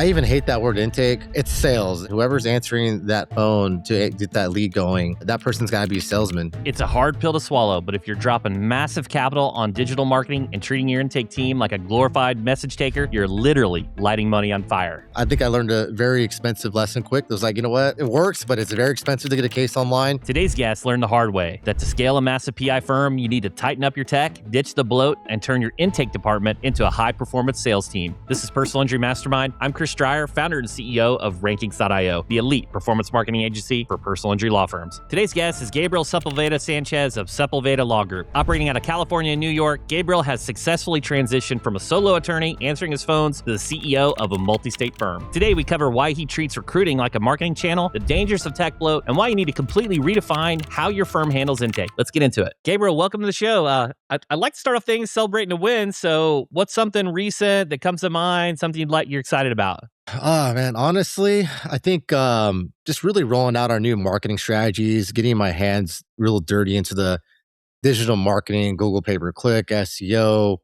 I even hate that word intake. It's sales. Whoever's answering that phone to get that lead going, that person's got to be a salesman. It's a hard pill to swallow, but if you're dropping massive capital on digital marketing and treating your intake team like a glorified message taker, you're literally lighting money on fire. I think I learned a very expensive lesson quick. It was like, you know what? It works, but it's very expensive to get a case online. Today's guest learned the hard way that to scale a massive PI firm, you need to tighten up your tech, ditch the bloat, and turn your intake department into a high-performance sales team. This is Personal Injury Mastermind. I'm Chris Stryer, founder and CEO of Rankings.io, the elite performance marketing agency for personal injury law firms. Today's guest is Gabriel Sepulveda Sanchez of Sepulveda Law Group. Operating out of California and New York, Gabriel has successfully transitioned from a solo attorney answering his phones to the CEO of a multi-state firm. Today, we cover why he treats recruiting like a marketing channel, the dangers of tech bloat, and why you need to completely redefine how your firm handles intake. Let's get into it. Gabriel, welcome to the show. I'd like to start off things celebrating a win. So what's something recent that comes to mind, something you're excited about? Oh, man. Honestly, I think just really rolling out our new marketing strategies, getting my hands real dirty into the digital marketing, Google pay-per-click, SEO.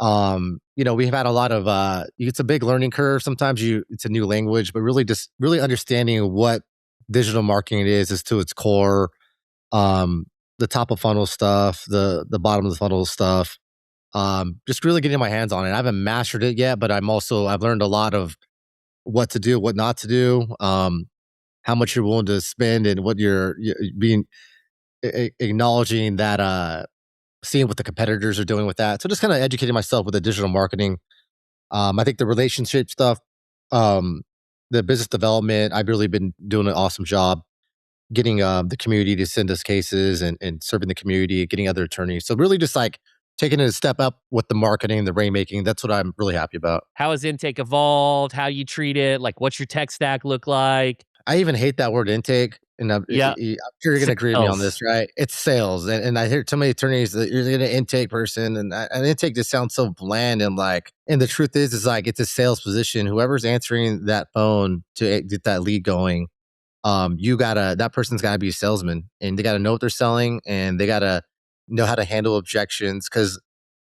We've had a lot of it's a big learning curve. Sometimes it's a new language, but really understanding what digital marketing is to its core. The top of funnel stuff, the bottom of the funnel stuff. Just really getting my hands on it. I haven't mastered it yet, but I've learned a lot of what to do, what not to do, how much you're willing to spend, and what you're being acknowledging that, seeing what the competitors are doing with that. So just kind of educating myself with the digital marketing. I think the relationship stuff, the business development, I've really been doing an awesome job getting the community to send us cases and serving the community, getting other attorneys. So really just like taking it a step up with the marketing, the rainmaking. That's what I'm really happy about. How has intake evolved? How you treat it? Like, what's your tech stack look like? I even hate that word intake. And I'm sure you're going to agree with me on this, right? It's sales. And I hear too many attorneys that you're an intake person. And intake just sounds so bland. And the truth is like, it's a sales position. Whoever's answering that phone to get that lead going, that person's got to be a salesman, and they got to know what they're selling, and they got to know how to handle objections. Because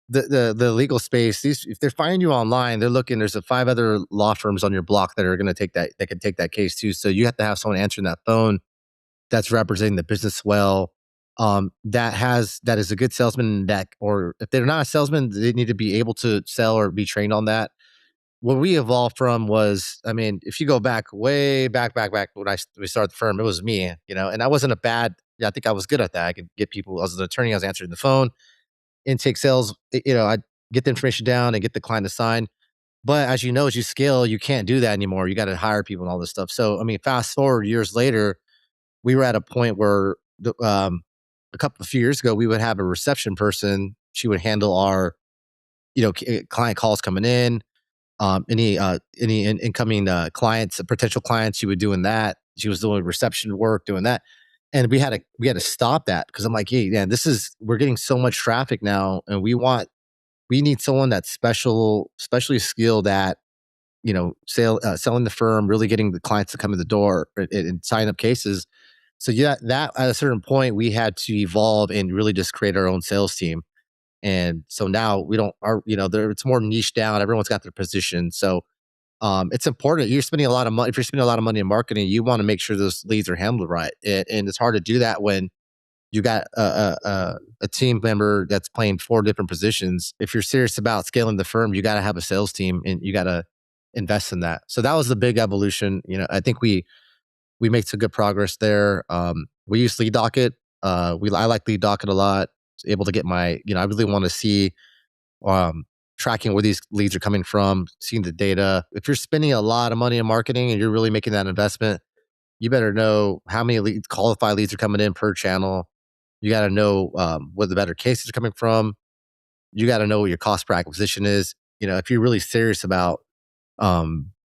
the legal space, if they're finding you online, they're looking. There's 5 other law firms on your block that are going to take that. That can take that case too. So you have to have someone answering that phone that's representing the business well. That is a good salesman. Or if they're not a salesman, they need to be able to sell or be trained on that. What we evolved from was, I mean, if you go way back when we started the firm, it was me, and I wasn't I think I was good at that. I could get people, as an attorney, I was answering the phone, intake sales, I'd get the information down and get the client to sign. But as you know, as you scale, you can't do that anymore. You got to hire people and all this stuff. So, I mean, fast forward years later, we were at a point where a few years ago, we would have a reception person. She would handle our, client calls coming in. Any incoming clients, potential clients, she would doing that. She was doing reception work, doing that, and we had to stop that because I'm like, hey, man, we're getting so much traffic now, and we need someone that's specially skilled at selling the firm, really getting the clients to come in the door and sign up cases. So that at a certain point we had to evolve and really just create our own sales team. And so now it's more niche down. Everyone's got their position. So it's important. You're spending a lot of money. If you're spending a lot of money in marketing, you want to make sure those leads are handled right. And it's hard to do that when you got a team member that's playing 4 different positions. If you're serious about scaling the firm, you got to have a sales team and you got to invest in that. So that was the big evolution. I think we made some good progress there. We use Lead Docket. I like Lead Docket a lot. Able to get I really want to see tracking where these leads are coming from, seeing the data. If you're spending a lot of money in marketing and you're really making that investment, you better know how many qualified leads are coming in per channel. You got to know where the better cases are coming from. You got to know what your cost per acquisition is. If you're really serious about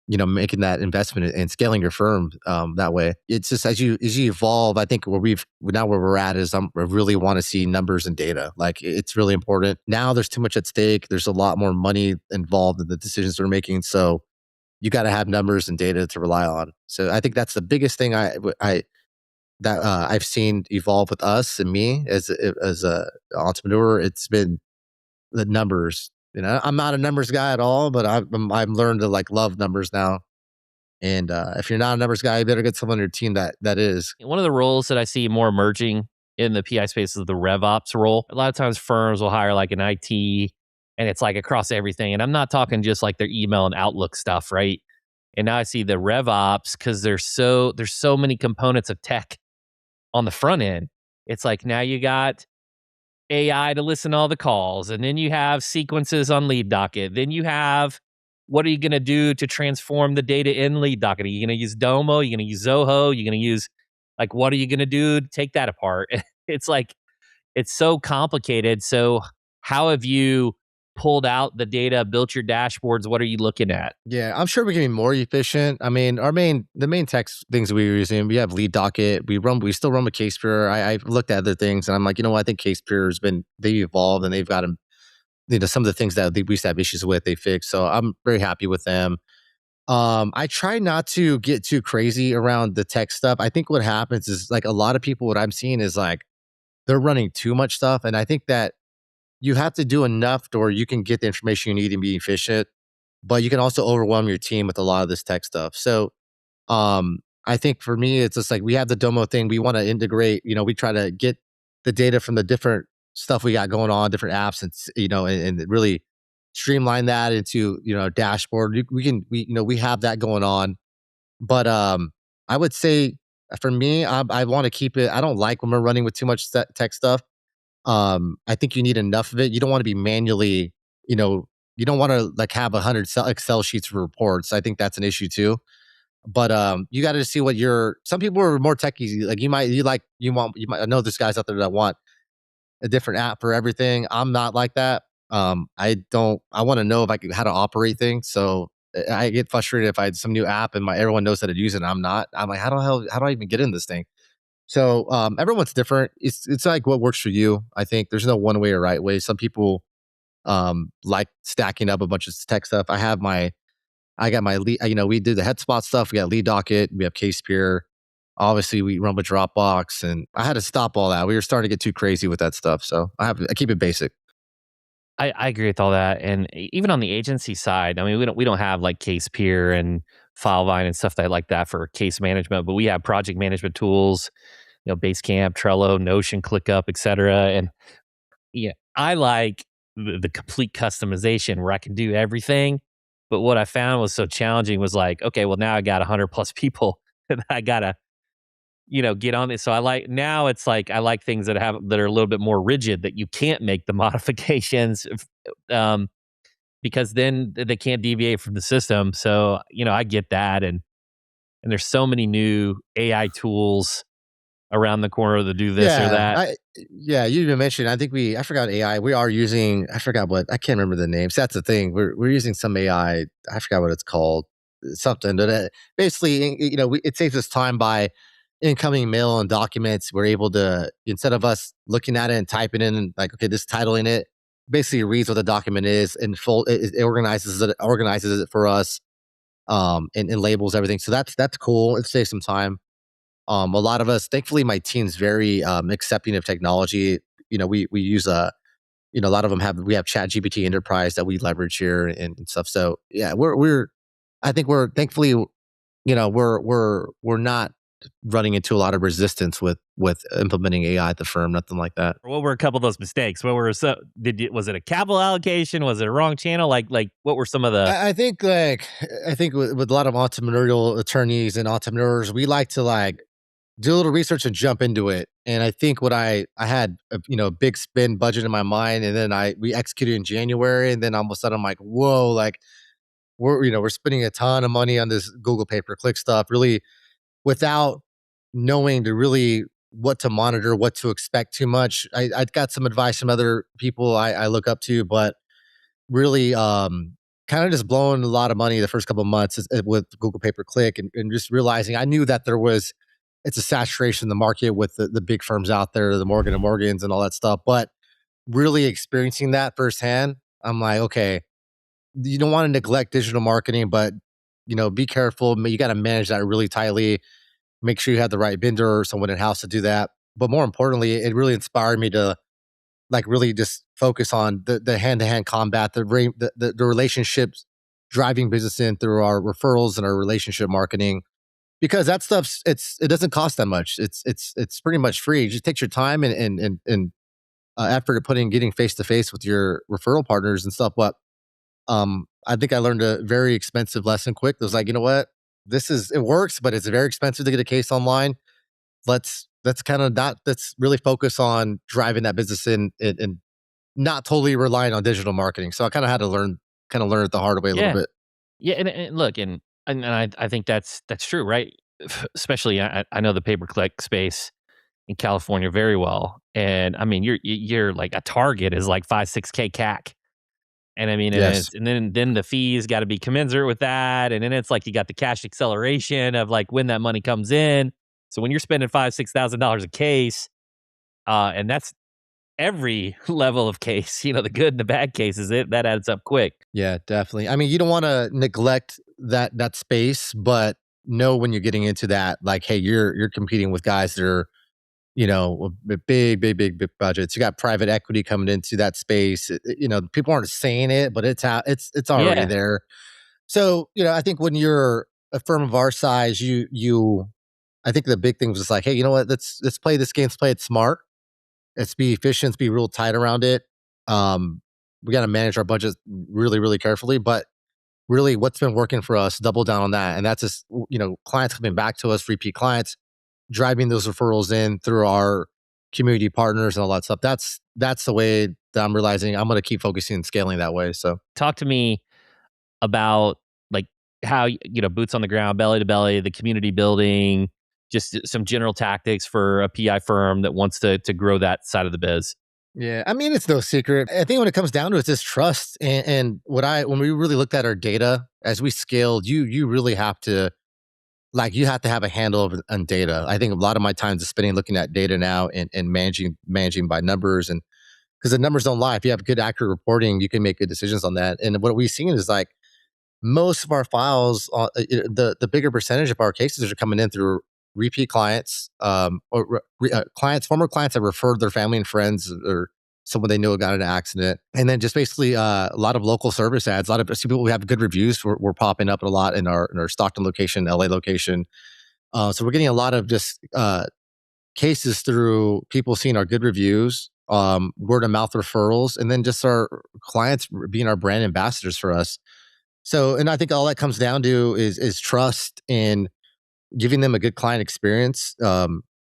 making that investment and scaling your firm that way. It's just as you evolve, I think where we're at is I really want to see numbers and data. Like, it's really important. Now there's too much at stake. There's a lot more money involved in the decisions we're making. So you got to have numbers and data to rely on. So I think that's the biggest thing I've seen evolve with us and me as a entrepreneur. It's been the numbers. I'm not a numbers guy at all, but I've learned to like love numbers now. And if you're not a numbers guy, you better get someone on your team that is. One of the roles that I see more emerging in the PI space is the RevOps role. A lot of times firms will hire like an IT and it's like across everything. And I'm not talking just like their email and Outlook stuff, right? And now I see the RevOps because there's so many components of tech on the front end. It's like now you got AI to listen to all the calls, and then you have sequences on lead docket. Then you have what are you going to do to transform the data in lead docket? Are you going to use Domo? Are you going to use Zoho? Are you going to use like what are you going to do to take that apart? It's like it's so complicated. So how have you pulled out the data, built your dashboards? What are you looking at? Yeah, I'm sure we can be more efficient. I mean, the main tech things we were using, we have lead docket. We still run with CasePure. I've looked at other things, and I'm like, I think CasePure they've evolved and they've gotten, some of the things that we used to have issues with, they fixed. So I'm very happy with them. I try not to get too crazy around the tech stuff. I think what happens is like a lot of people, what I'm seeing is like they're running too much stuff, and I think that you have to do enough, or you can get the information you need and be efficient, but you can also overwhelm your team with a lot of this tech stuff. So, I think for me, it's just like we have the Domo thing. We want to integrate. We try to get the data from the different stuff we got going on, different apps, and really streamline that into a dashboard. We have that going on, but I would say for me, I want to keep it. I don't like when we're running with too much tech stuff. I think you need enough of it. You don't want to be manually, you don't want to like have 100 Excel sheets for reports. I think that's an issue too. But you got to see what some people are more techie. Like you might I know there's guys out there that want a different app for everything. I'm not like that. I want to know if how to operate things. So I get frustrated if I had some new app and everyone knows how to use it. And I'm not. I'm like, how do I even get in this thing? So everyone's different. It's like what works for you. I think there's no one way or right way. Some people like stacking up a bunch of tech stuff. I got my lead. We do the HubSpot stuff. We got lead docket. We have CasePeer. Obviously, we run with Dropbox, and I had to stop all that. We were starting to get too crazy with that stuff, so I keep it basic. I agree with all that, and even on the agency side, I mean, we don't have like CasePeer and FileVine and stuff like that for case management, but we have project management tools, Basecamp, Trello, Notion, ClickUp, etc. And yeah, I like the complete customization where I can do everything. But what I found was so challenging was like, okay, well now I got 100 plus people that I gotta get on it. So now it's like I like things that are a little bit more rigid that you can't make the modifications because then they can't deviate from the system. So, I get that. And there's so many new AI tools around the corner to do this or that. You even mentioned, I forgot AI. We are using, I can't remember the names. That's the thing. We're using some AI. I forgot what it's called. Something that basically, it saves us time by incoming mail and documents. We're able to, instead of us looking at it and typing in like, okay, this titling it, basically reads what the document is and it organizes it for us, and labels everything. So that's cool. It saves some time. A lot of us, thankfully, my team's very accepting of technology. We use a lot of them we have Chat GPT Enterprise that we leverage here and stuff. So yeah, I think we're thankfully, we're not running into a lot of resistance with implementing AI at the firm, nothing like that. What were a couple of those mistakes? Was it a capital allocation? Was it a wrong channel? Like what were some of the? I think with a lot of entrepreneurial attorneys and entrepreneurs, we like to like do a little research and jump into it. And I think what I had a big spend budget in my mind, and then we executed in January, and then all of a sudden I'm like, whoa, like we're spending a ton of money on this Google pay-per-click stuff, really without knowing really what to monitor, what to expect too much. I got some advice from other people I look up to, but really kind of just blowing a lot of money the first couple of months with Google pay-per-click, and just realizing I knew that it's a saturation in the market with the big firms out there, the Morgan and Morgans and all that stuff. But really experiencing that firsthand, I'm like, okay, you don't want to neglect digital marketing, but be careful. You got to manage that really tightly. Make sure you have the right vendor or someone in house to do that. But more importantly, it really inspired me to like really just focus on the hand-to-hand combat, the relationships, driving business in through our referrals and our relationship marketing, because that stuff's it doesn't cost that much. It's pretty much free. It just takes your time and effort to put in getting face to face with your referral partners and stuff. But I think I learned a very expensive lesson quick. It was like, you know what, it works, but it's very expensive to get a case online. Let's kind of not let's really focus on driving that business in and not totally relying on digital marketing. So I kind of had to learn it the hard way a little Yeah. bit. Yeah, and look, and I think that's true, right? Especially, I know the pay per click space in California very well, and I mean, you're like a target is like 5-6K CAC, and I mean, Yes. and then the fees got to be commensurate with that, and then it's like you got the cash acceleration of like when that money comes in. So when you're spending $5,000-6,000 a case, and that's every level of case, the good and the bad cases, that adds up quick. Yeah, definitely. I mean, you don't want to neglect that space, but know when you're getting into that, like, hey, you're competing with guys that are, with big budgets. You got private equity coming into that space. People aren't saying it, but it's out. It's already Yeah, there. So, I think when you're a firm of our size, I think the big thing was just like, hey, you know what? Let's play this game. Let's play it smart. Let's be efficient. Let's be real tight around it. We got to manage our budget really, really carefully. But really, what's been working for us, double down on that, and that's just clients coming back to us, repeat clients, driving those referrals in through our community partners and all that stuff. That's the way that I'm realizing I'm going to keep focusing and scaling that way. So talk to me about like how boots on the ground, belly to belly, the community building, just some general tactics for a PI firm that wants to grow that side of the biz. yeah, I mean, it's no secret. I think when it comes down to it, it's just trust. And when we really looked at our data as we scaled, you really have to you have to have a handle on data. I think a lot of my time is spending looking at data now and managing by numbers, and because the numbers don't lie. If you have good accurate reporting, you can make good decisions on that. And what we've seen is like most of our files, the bigger percentage of our cases are coming in through repeat clients, former clients that referred their family and friends or someone they knew got in an accident, and then just basically a lot of local service ads. A lot of people who have good reviews were popping up a lot in our Stockton location, LA location. So we're getting a lot of just cases through people seeing our good reviews, word of mouth referrals, and then just our clients being our brand ambassadors for us. So, and I think all that comes down to is trust and giving them a good client experience,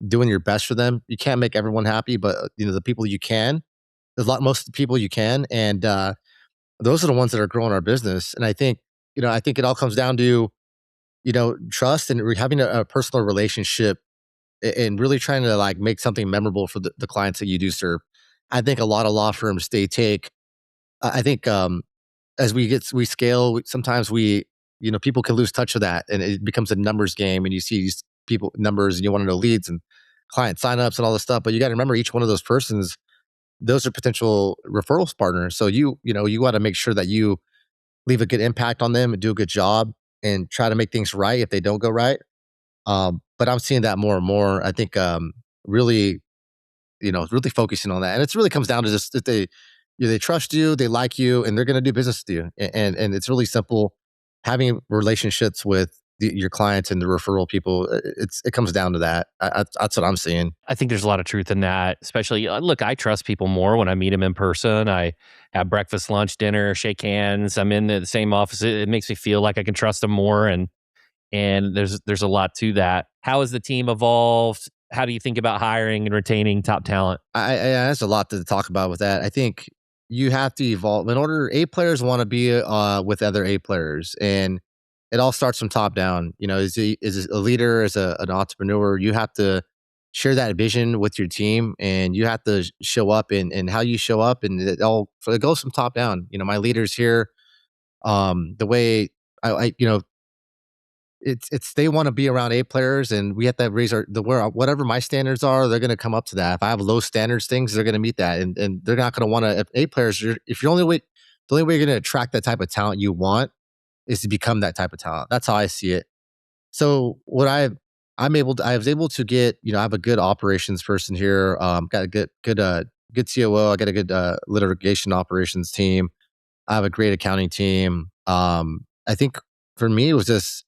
doing your best for them. You can't make everyone happy, but the people you can, most of the people you can, and those are the ones that are growing our business. And I think it all comes down to trust and having a personal relationship and really trying to like make something memorable for the clients that you do serve. I think a lot of law firms they take. I think as we scale, sometimes people can lose touch of that, and it becomes a numbers game. And you see these people numbers, and you want to know leads and client signups and all this stuff. But you got to remember each one of those persons; those are potential referrals partners. So you got to make sure that you leave a good impact on them and do a good job and try to make things right if they don't go right. But I'm seeing that more and more. I think really really focusing on that. And it really comes down to just that they trust you, they like you, and they're going to do business with you. And it's really simple. Having relationships with your clients and the referral people, it comes down to that. That's what I'm seeing. I think there's a lot of truth in that, especially look, I trust people more when I meet them in person. I have breakfast, lunch, dinner, shake hands. I'm in the same office. It makes me feel like I can trust them more. And there's a lot to that. How has the team evolved? How do you think about hiring and retaining top talent? There's a lot to talk about with that. I think you have to evolve in order. A players want to be with other A players, and it all starts from top down. As a leader, as an entrepreneur, you have to share that vision with your team, and you have to show up and how you show up, and it goes from top down. My leaders here, the way I it's they want to be around A players, and we have to raise whatever my standards are. They're going to come up to that. If I have low standards things, they're going to meet that, and they're not going to want to. If A players, if you're the only way you're going to attract that type of talent you want is to become that type of talent. That's how I see it. So I was able to get I have a good operations person here. Got a good good COO. I got a good litigation operations team. I have a great accounting team. I think for me, it was just,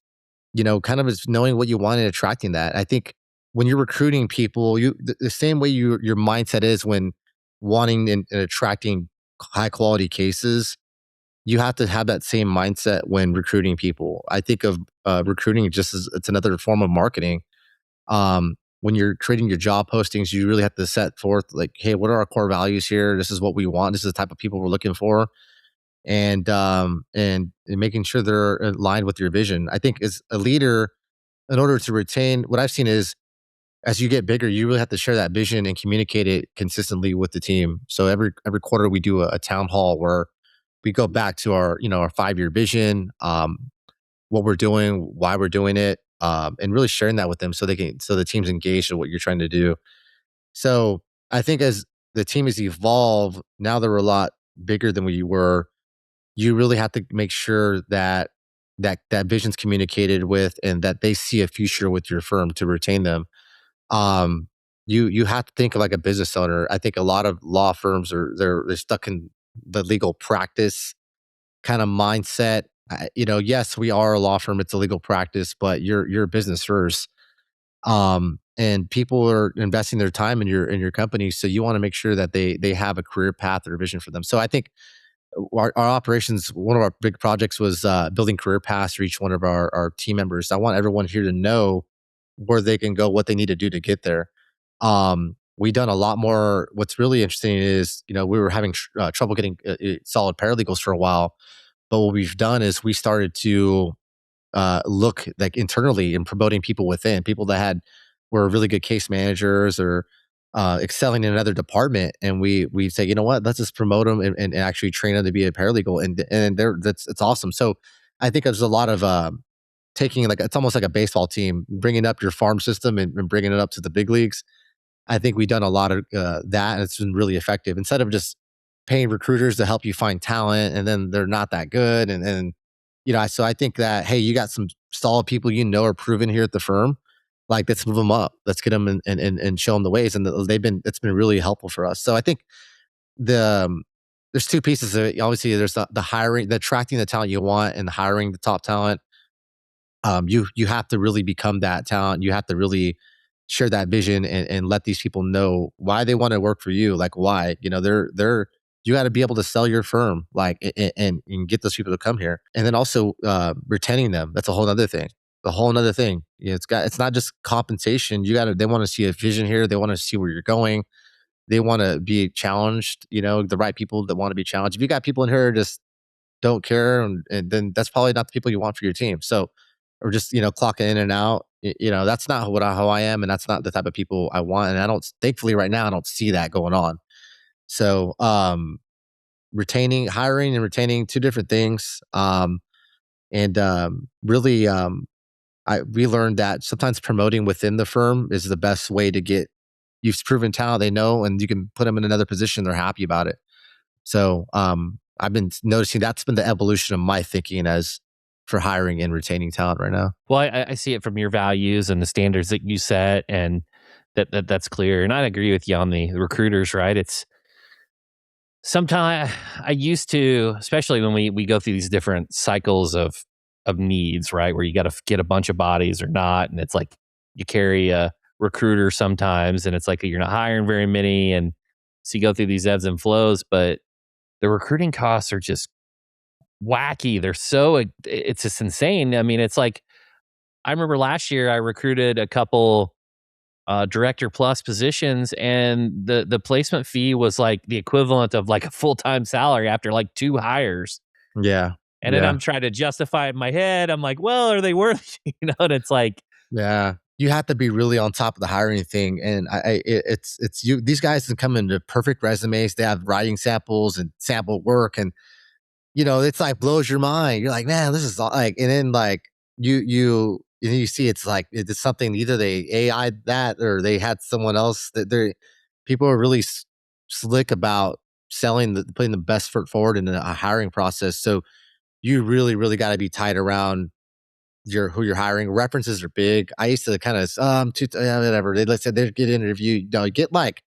kind of just knowing what you want and attracting that. I think when you're recruiting people, the same way your mindset is when wanting and attracting high quality cases, you have to have that same mindset when recruiting people. I think of recruiting just as it's another form of marketing. When you're creating your job postings, you really have to set forth like, hey, what are our core values here? This is what we want. This is the type of people we're looking for, and making sure they're aligned with your vision. I think as a leader, in order to retain, what I've seen is as you get bigger, you really have to share that vision and communicate it consistently with the team. So every quarter we do a town hall where we go back to our 5-year vision, what we're doing, why we're doing it, and really sharing that with them so the team's engaged in what you're trying to do. So I think as the team has evolved, now they're a lot bigger than we were. You really have to make sure that vision's communicated with and that they see a future with your firm to retain them. Um, you have to think like a business owner. I think a lot of law firms they're stuck in the legal practice kind of mindset. Yes, we are a law firm; it's a legal practice, but you're a business first. And people are investing their time in your company, so you want to make sure that they have a career path or a vision for them. So I think our operations, one of our big projects was building career paths for each one of our team members. I want everyone here to know where they can go, what they need to do to get there. We done a lot more. What's really interesting is, we were having trouble getting solid paralegals for a while, but what we've done is we started to look like internally and promoting people within, people that were really good case managers or excelling in another department, and we say, you know what, let's just promote them and actually train them to be a paralegal, and it's awesome. So I think there's a lot of taking, like, it's almost like a baseball team, bringing up your farm system and bringing it up to the big leagues. I think we've done a lot of that, and it's been really effective. Instead of just paying recruiters to help you find talent, and then they're not that good, and so I think that, hey, you got some solid people are proven here at the firm. Like, let's move them up. Let's get them and show them the ways, and it's been really helpful for us. So I think there's two pieces of it. Obviously, there's the hiring, the attracting the talent you want, and hiring the top talent. You have to really become that talent. You have to really share that vision and let these people know why they want to work for you. Like, why, you got to be able to sell your firm, like, and get those people to come here. And then also retaining them. That's a whole other thing. The whole another thing. It's not just compensation. They want to see a vision here. They want to see where you're going. They want to be challenged, the right people that want to be challenged. If you got people in here just don't care, and then that's probably not the people you want for your team. So, or just, clocking in and out, that's not how I am. And that's not the type of people I want. And thankfully right now, I don't see that going on. So, hiring and retaining, two different things. Really, we learned that sometimes promoting within the firm is the best way to get, you've proven talent they know, and you can put them in another position. They're happy about it. So, I've been noticing that's been the evolution of my thinking as for hiring and retaining talent right now. Well, I see it from your values and the standards that you set, and that's clear. And I agree with you on the recruiters, right? It's sometimes I used to, especially when we go through these different cycles of needs, right? Where you got to get a bunch of bodies or not. And it's like you carry a recruiter sometimes, and it's like you're not hiring very many. And so you go through these ebbs and flows, but the recruiting costs are just wacky. It's just insane. I mean, it's like, I remember last year I recruited a couple director plus positions, and the placement fee was like the equivalent of like a full-time salary after like 2 hires. Yeah. And then I'm trying to justify it in my head. I'm like, well, are they worth it? And it's like, yeah, you have to be really on top of the hiring thing. And it's you, these guys can come into perfect resumes. They have writing samples and sample work, and it's like blows your mind. You're like, man, this is like, and then like you see it's like it's something, either they AI that or they had someone else that people are really slick about putting the best foot forward in a hiring process. So you really, really got to be tight around who you're hiring. References are big. I used to kind of whatever. Let's say they get interviewed. Get like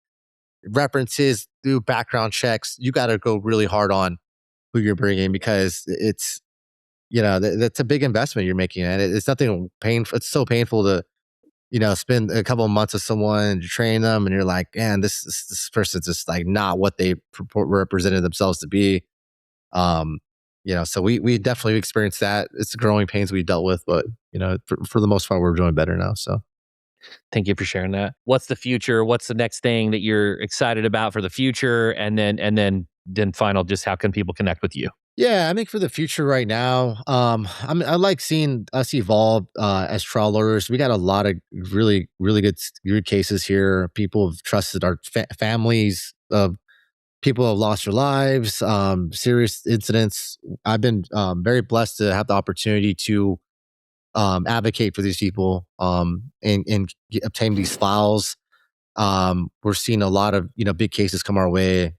references, do background checks. You got to go really hard on who you're bringing, because it's, that's a big investment you're making. And it's nothing painful. It's so painful to, spend a couple of months with someone and train them, and you're like, man, this person's just like not what they represented themselves to be. So we definitely experienced that. It's the growing pains we dealt with, but for the most part, we're doing better now. So thank you for sharing that. What's the future? What's the next thing that you're excited about for the future? And then final, just how can people connect with you? Yeah, I think for the future right now, I like seeing us evolve as trial lawyers. We got a lot of really, really good cases here. People have trusted our families of people who have lost their lives, serious incidents. I've been very blessed to have the opportunity to advocate for these people and obtain these files. We're seeing a lot of big cases come our way.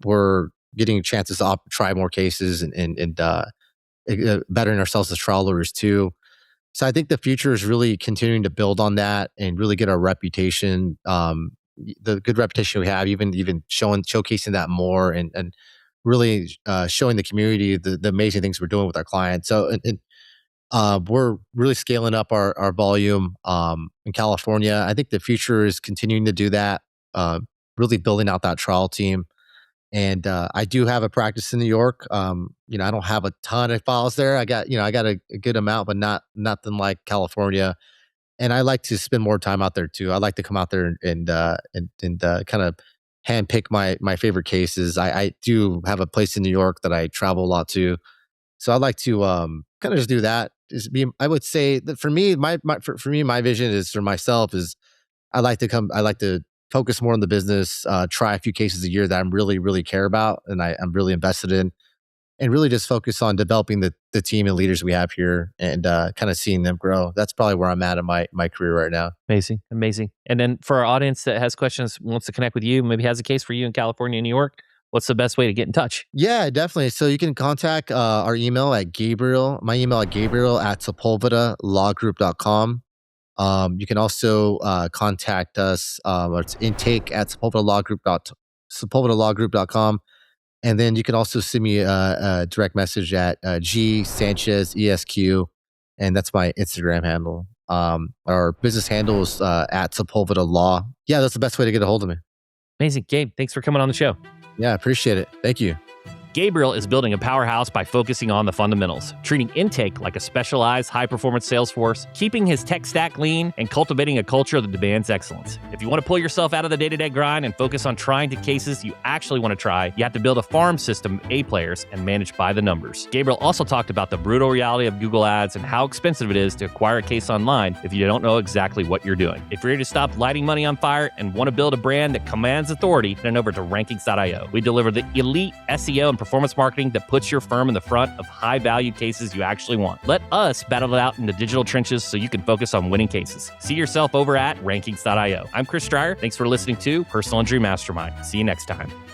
We're getting chances to try more cases and bettering ourselves as trial lawyers too. So I think the future is really continuing to build on that and really get our reputation, the good reputation we have, even showcasing that more and really showing the community the amazing things we're doing with our clients. So we're really scaling up our volume in California. I think the future is continuing to do that, really building out that trial team. And I do have a practice in New York. I don't have a ton of files there. I got a good amount, but nothing like California. And I like to spend more time out there too. I like to come out there and kind of handpick my favorite cases. I do have a place in New York that I travel a lot to, so I like to kind of just do that. I would say that for me, my vision is for myself is I like to focus more on the business, try a few cases a year that I'm really, really care about and I'm really invested in, and really just focus on developing the team and leaders we have here and kind of seeing them grow. That's probably where I'm at in my career right now. Amazing. And then for our audience that has questions, wants to connect with you, maybe has a case for you in California and New York, what's the best way to get in touch? Yeah, definitely. So you can contact our email at my email at gabriel@sepulvedalawgroup.com. You can also contact us, it's intake at sepulvedalawgroup.com. And then you can also send me a direct message at G Sanchez ESQ, and that's my Instagram handle. Our business handle is at Sepulveda Law. Yeah, that's the best way to get a hold of me. Amazing. Gabe, thanks for coming on the show. Yeah, appreciate it. Thank you. Gabriel is building a powerhouse by focusing on the fundamentals, treating intake like a specialized high-performance sales force, keeping his tech stack lean, and cultivating a culture that demands excellence. If you want to pull yourself out of the day-to-day grind and focus on trying to cases you actually want to try, you have to build a farm system of A players and manage by the numbers. Gabriel also talked about the brutal reality of Google Ads and how expensive it is to acquire a case online if you don't know exactly what you're doing. If you're ready to stop lighting money on fire and want to build a brand that commands authority, then over to Rankings.io. We deliver the elite SEO and performance marketing that puts your firm in the front of high-value cases you actually want. Let us battle it out in the digital trenches so you can focus on winning cases. See yourself over at Rankings.io. I'm Chris Stryer. Thanks for listening to Personal Injury Mastermind. See you next time.